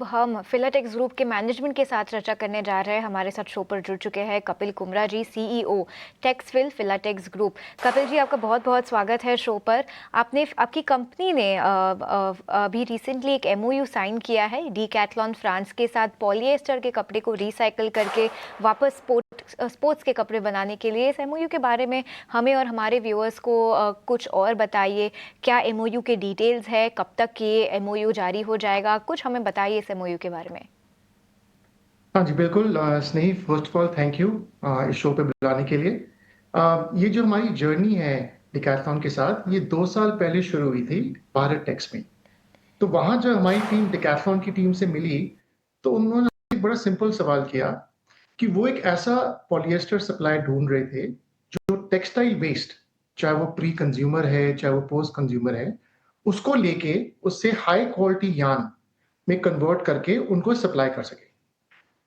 हम फिलाटेक्स ग्रुप के मैनेजमेंट के साथ चर्चा करने जा रहे हैं। हमारे साथ शो पर जुड़ चुके हैं कपिल कुमरा जी, सीईओ टेक्सफिल फिलाटेक्स ग्रुप। कपिल जी, आपका बहुत बहुत स्वागत है शो पर। आपकी कंपनी ने अभी रिसेंटली एक एमओयू साइन किया है डीकैथलॉन फ्रांस के साथ, पॉलिएस्टर के कपड़े को रिसाइकल करके वापस स्पोर्ट्स के कपड़े बनाने के लिए। इस एमओयू के बारे में हमें और हमारे व्यूअर्स को कुछ और बताइए। क्या एमओयू के डिटेल्स है, कब तक ये एमओयू जारी हो जाएगा, कुछ हमें बताइए इस एमओयू के बारे में। हाँ जी, बिल्कुल। Snehi, first of all thank you इस शो पे बुलाने के लिए। ये जो हमारी जर्नी है डिकैथलॉन के साथ, ये 2 साल पहले शुरू हुई थी भारत टेक्स में। तो वहां जब हमारी टीम डिकैथलॉन की टीम से मिली, तो उन्होंने एक बड़ा सिंपल सवाल किया कि वो एक ऐसा पॉलिएस्टर सप्लाई ढूंढ रहे थे जो टेक्सटाइल वेस्ट, चाहे वो प्री कंज्यूमर है चाहे वो पोस्ट कंज्यूमर है, उसको लेके उससे हाई क्वालिटी यार्न में कन्वर्ट करके उनको सप्लाई कर सके।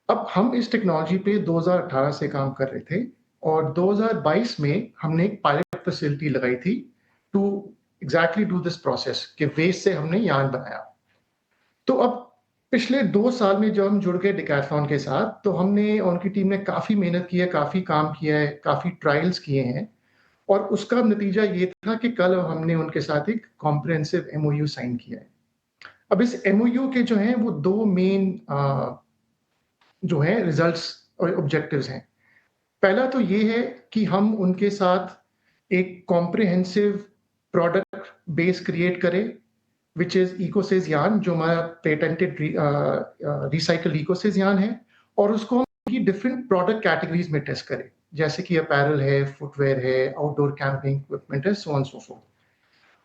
अब हम इस टेक्नोलॉजी पे 2018 से काम कर रहे थे और 2022 में हमने एक पायलट फैसिलिटी लगाई थी to exactly do this process कि वेस्ट से हमने यार्न बनाया। तो अब पिछले 2 साल में जब हम जुड़ गए डिकैथलॉन के साथ, तो हमने, उनकी टीम ने काफी मेहनत की है, काफी काम किया है, काफी ट्रायल्स किए हैं और उसका नतीजा ये था कि कल हमने उनके साथ एक कॉम्प्रिहेंसिव एमओयू साइन किया है। अब इस एमओयू के जो हैं वो दो मेन जो है रिजल्ट्स और ऑब्जेक्टिव्स हैं। पहला तो ये है कि हम उनके साथ एक कॉम्प्रिहेंसिव प्रोडक्ट बेस क्रिएट करें, विच इज इकोसिस यार्न, जो हमारा पेटेंटेड रिसाइकल इकोसिस यार्न है, और उसको हम डिफरेंट प्रोडक्ट कैटेगरीज में टेस्ट करें, जैसे कि अपैरल है, फुटवेयर है, आउटडोर कैंपिंग इक्विपमेंट है, सो ऑन सो फोर्थ।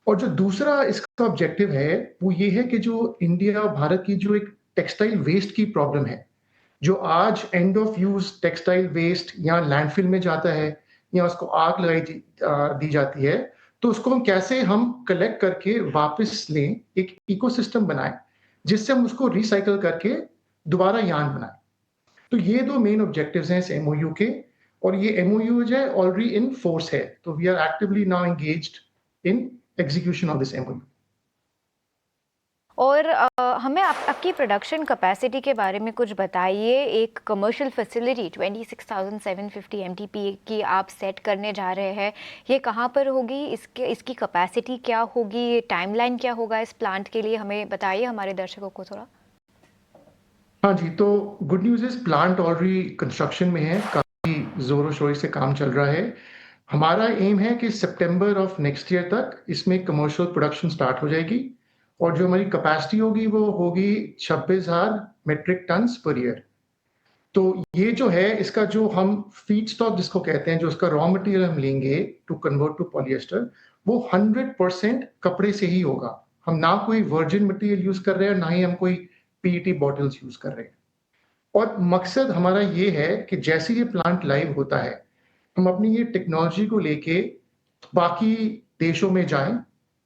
और जो दूसरा इसका ऑब्जेक्टिव है वो ये है कि जो इंडिया भारत की जो एक टेक्सटाइल वेस्ट की प्रॉब्लम है, जो आज end of use textile waste या लैंडफिल में जाता है या उसको आग दी जाती है, तो उसको हम कलेक्ट करके वापस लें, एक इकोसिस्टम बनाएं जिससे हम उसको रिसाइकल करके दोबारा यान बनाएं। तो ये दो मेन ऑब्जेक्टिव्स हैं इस एमओयू के। और ये एमओयू जो है ऑलरेडी इन फोर्स है, तो we are actively now engaged in execution of this MOU. और हमें आपकी प्रोडक्शन कैपेसिटी के बारे में कुछ बताइए। एक कमर्शियल फैसिलिटी 26,750 एमटीपी की आप सेट करने जा रहे हैं, ये कहाँ पर होगी, इसकी कैपेसिटी क्या होगी, टाइमलाइन क्या होगा इस प्लांट के लिए, हमें बताइए, हमारे दर्शकों को थोड़ा। हाँ जी, तो good news is plant already construction में है, काफ़ी ज़ोरों शोर से काम चल रहा है। हमारा एम है कि सितंबर ऑफ नेक्स्ट ईयर तक इसमें कमर्शियल प्रोडक्शन स्टार्ट हो जाएगी और जो हमारी कैपेसिटी होगी वो होगी 26,000 मेट्रिक टन्स पर ईयर। तो ये जो है, इसका जो हम फीड स्टॉक जिसको कहते हैं, जो इसका रॉ मटेरियल हम लेंगे टू कन्वर्ट टू पॉलिएस्टर, वो 100% कपड़े से ही होगा। हम ना कोई वर्जिन मटेरियल यूज कर रहे हैं, ना ही हम कोई पीईटी बॉटल्स यूज कर रहे हैं। और मकसद हमारा ये है कि जैसे ये प्लांट लाइव होता है, हम अपनी ये टेक्नोलॉजी को लेके बाकी देशों में जाएं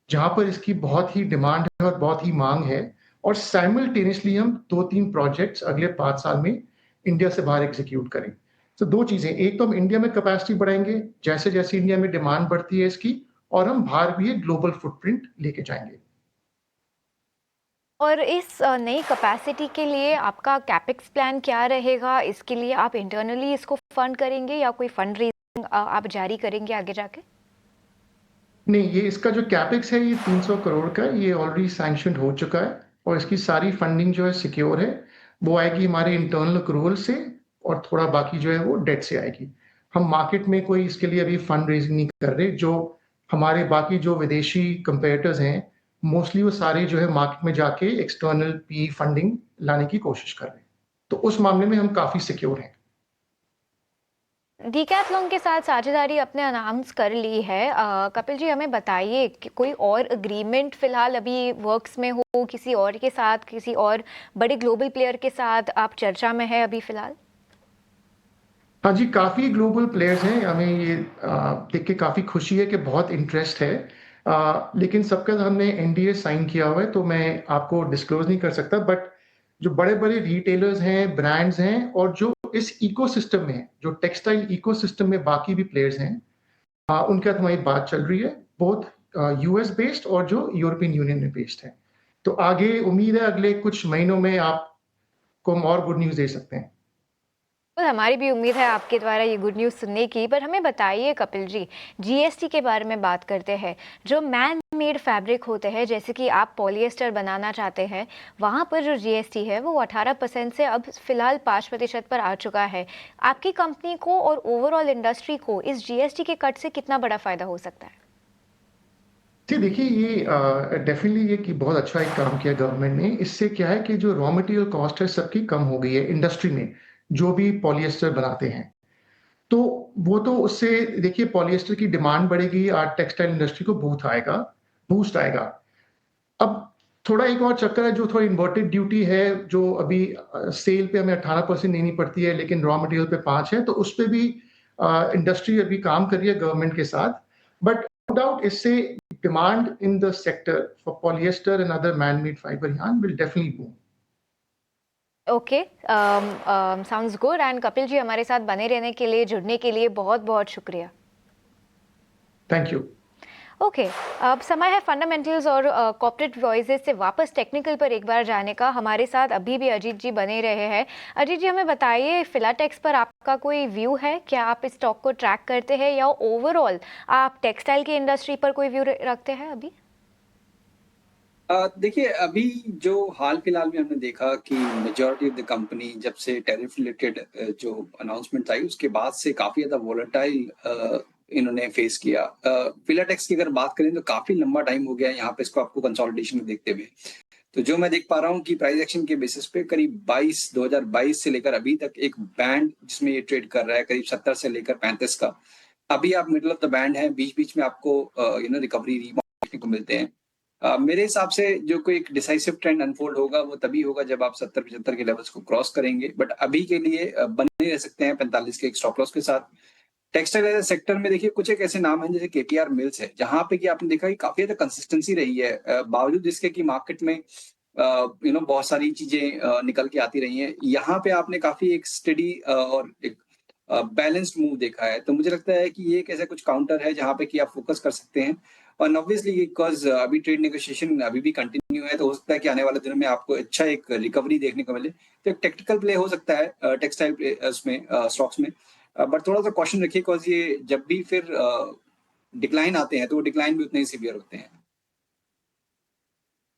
जहां पर इसकी बहुत ही डिमांड है और बहुत ही मांग है, और साइमल्टेनियसली हम 2-3 प्रोजेक्ट्स अगले 5 साल में इंडिया से बाहर एग्जीक्यूट करें। तो दो चीजें, एक तो हम इंडिया में कैपेसिटी बढ़ाएंगे जैसे जैसे इंडिया में डिमांड बढ़ती है इसकी, और हम बाहर भी एक ग्लोबल फुटप्रिंट लेके जाएंगे। और इस नई कैपेसिटी के लिए आपका कैपेक्स प्लान क्या रहेगा? इसके लिए आप इंटरनली इसको फंड करेंगे या कोई फंड रेजिंग आप जारी करेंगे आगे जाके? नहीं, ये इसका जो कैपेक्स है ये 300 करोड़ का, ये ऑलरेडी सैंक्शन हो चुका है और इसकी सारी फंडिंग जो है सिक्योर है। वो आएगी हमारे इंटरनल अक्रूवल से और थोड़ा बाकी जो है वो डेट से आएगी। हम मार्केट में कोई इसके लिए अभी फंड रेजिंग नहीं कर रहे। जो हमारे बाकी जो विदेशी कंपेटिटर्स हैं, मोस्टली वो सारे जो है मार्केट में जाके एक्सटर्नल पी फंडिंग लाने की कोशिश कर रहे हैं। तो उस मामले में हम काफी सिक्योर हैं। डीकैथलॉन के साथ साझेदारी अपने अनाउंस कर ली है। कपिल जी, हमें बताइए कि कोई और एग्रीमेंट फिलहाल अभी वर्क्स में हो, किसी और के साथ, किसी और बड़े ग्लोबल प्लेयर के साथ आप चर्चा में है अभी फिलहाल? हाँ जी, काफ़ी ग्लोबल प्लेयर्स हैं। हमें ये देख के काफ़ी खुशी है कि बहुत इंटरेस्ट है। लेकिन सबका हमने एनडीए साइन किया हुआ है, तो मैं आपको डिस्क्लोज नहीं कर सकता। बट जो बड़े-बड़े रिटेलर्स हैं, ब्रांड्स हैं, और जो इस इकोसिस्टम में हैं, जो टेक्सटाइल इकोसिस्टम में बाकी भी प्लेयर्स हैं, उनके साथ हमारी बात चल रही है, बोथ यूएस बेस्ड और जो यूरोपियन यूनियन में बेस्ड है। तो आगे उम्मीद है अगले कुछ महीनों में आप को हम और गुड न्यूज़ दे सकते हैं। बिल्कुल, हमारी भी उम्मीद है आपके द्वारा ये गुड न्यूज़ सुनने की। पर हमें बताइए कपिल जी, जीएसटी के बारे में बात करते हैं। जो मैन मेड फैब्रिक होते हैं, जैसे कि आप पॉलिएस्टर बनाना चाहते हैं, वहाँ पर जो जीएसटी है वो 18% से अब फिलहाल 5% पर आ चुका है। आपकी कंपनी को और ओवरऑल इंडस्ट्री को इस जीएसटी के कट से कितना बड़ा फ़ायदा हो सकता है? जी देखिए, ये डेफ़िनिटली ये कि बहुत अच्छा एक काम किया गवर्नमेंट ने। इससे क्या है कि जो रॉ मटेरियल कॉस्ट है सबकी कम हो गई है इंडस्ट्री में, जो भी पॉलिएस्टर बनाते हैं। तो वो तो उससे देखिए पॉलिएस्टर की डिमांड बढ़ेगी, टेक्सटाइल इंडस्ट्री को बूस्ट आएगा। अब थोड़ा एक और चक्कर है, जो थोड़ा इन्वर्टेड ड्यूटी है, जो अभी सेल पे हमें 18% देनी पड़ती है, लेकिन रॉ मटेरियल पे 5 है, तो उस पे भी इंडस्ट्री अभी काम कर रही है गवर्नमेंट के साथ। बट नो डाउट इससे demand in the sector for polyester and other man made fibre yarn will definitely boom. Okay, sounds good. And Kapil ji, हमारे साथ बने रहने के लिए, जुड़ने के लिए बहुत-बहुत शुक्रिया। Thank you. ओके, अब समय है फंडामेंटल्स और कॉर्पोरेट वॉइसेस से वापस टेक्निकल पर एक बार जाने का। हमारे साथ अभी भी अजीत जी बने रहे हैं। अजीत जी, हमें बताइए, फिलाटेक्स पर आपका कोई व्यू है? क्या आप इस स्टॉक को ट्रैक करते हैं या ओवरऑल आप टेक्सटाइल की इंडस्ट्री पर कोई व्यू रखते हैं अभी? देखिए अभी जो हाल फिलहाल में हमने देखा कि मेजॉरिटी ऑफ द कंपनी जब से टैरिफ रिलेटेड जो अनाउंसमेंट आई उसके बाद से काफी ज्यादा वोलेटाइल इन्होंने फेस किया। फिलाटेक्स की अगर बात करें तो काफी लंबा टाइम हो गया है यहाँ पे इसको आपको कंसोलिडेशन में देखते हुए। तो जो मैं देख पा रहा हूँ कि प्राइस एक्शन के बेसिस पे करीब 2022 से लेकर अभी तक एक बैंड जिसमें ये ट्रेड कर रहा है करीब 70 से लेकर 35 का। अभी आप मिडिल ऑफ द बैंड है, बीच बीच में आपको रिकवरी रीबाउंड देखने को मिलते हैं। मेरे हिसाब से जो कोई एक डिसाइसिव ट्रेंड अनफोल्ड होगा वो तभी होगा जब आप 70-75 के लेवल्स को क्रॉस करेंगे। बट अभी के लिए बने रह सकते हैं 45 के एक स्टॉप लॉस के साथ। टेक्सटाइल सेक्टर में देखिए कुछ एक ऐसे नाम हैं जैसे केपीआर मिल्स है, जहाँ पे कि आपने देखा कि काफी ज्यादा कंसिस्टेंसी रही है, बावजूद इसके कि मार्केट में बहुत सारी चीजें निकल के आती रही हैं। यहाँ पे आपने काफी एक स्टेडी और एक बैलेंस्ड मूव देखा है। तो मुझे लगता है कि ये एक ऐसा कुछ काउंटर है जहाँ पे कि आप फोकस कर सकते हैं। और ऑब्वियसली बिकॉज़ अभी ट्रेड नेगोशिएशन अभी भी कंटिन्यू है, तो हो सकता है कि आने वाले दिनों में आपको अच्छा एक रिकवरी देखने को मिले। तो एक टेक्टिकल प्ले हो सकता है टेक्सटाइल प्ले उसमें स्टॉक्स में। बट थोड़ा-सा कॉशन रखिए बिकॉज़ ये जब भी फिर डिक्लाइन आते हैं, तो वो डिक्लाइन भी उतने ही सीवियर होते हैं।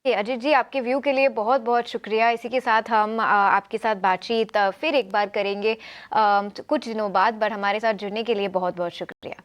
जी, अजीत जी, आपके व्यू के लिए बहुत-बहुत शुक्रिया। इसी के साथ हम आपके साथ बातचीत फिर एक बार करेंगे कुछ दिनों बाद। बट हमारे साथ जुड़ने के लिए बहुत-बहुत शुक्रिया।